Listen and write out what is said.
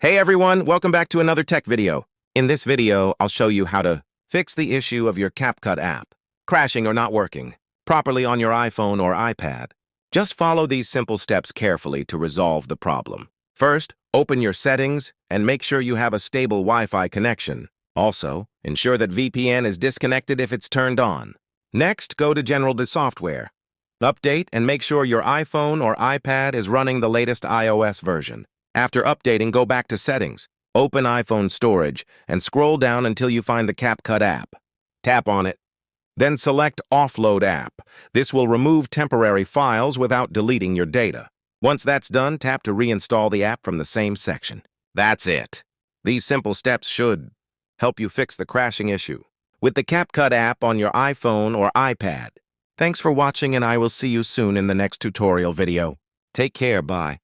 Hey everyone, welcome back to another tech video. In this video, I'll show you how to fix the issue of your CapCut app crashing or not working properly on your iPhone or iPad. Just follow these simple steps carefully to resolve the problem. First, open your settings and make sure you have a stable Wi-Fi connection. Also, ensure that VPN is disconnected if it's turned on. Next, go to General Software. Update and make sure your iPhone or iPad is running the latest iOS version. After updating, go back to Settings, open iPhone Storage, and scroll down until you find the CapCut app. Tap on it. Then select Offload App. This will remove temporary files without deleting your data. Once that's done, tap to reinstall the app from the same section. That's it. These simple steps should help you fix the crashing issue with the CapCut app on your iPhone or iPad. Thanks for watching, and I will see you soon in the next tutorial video. Take care, bye.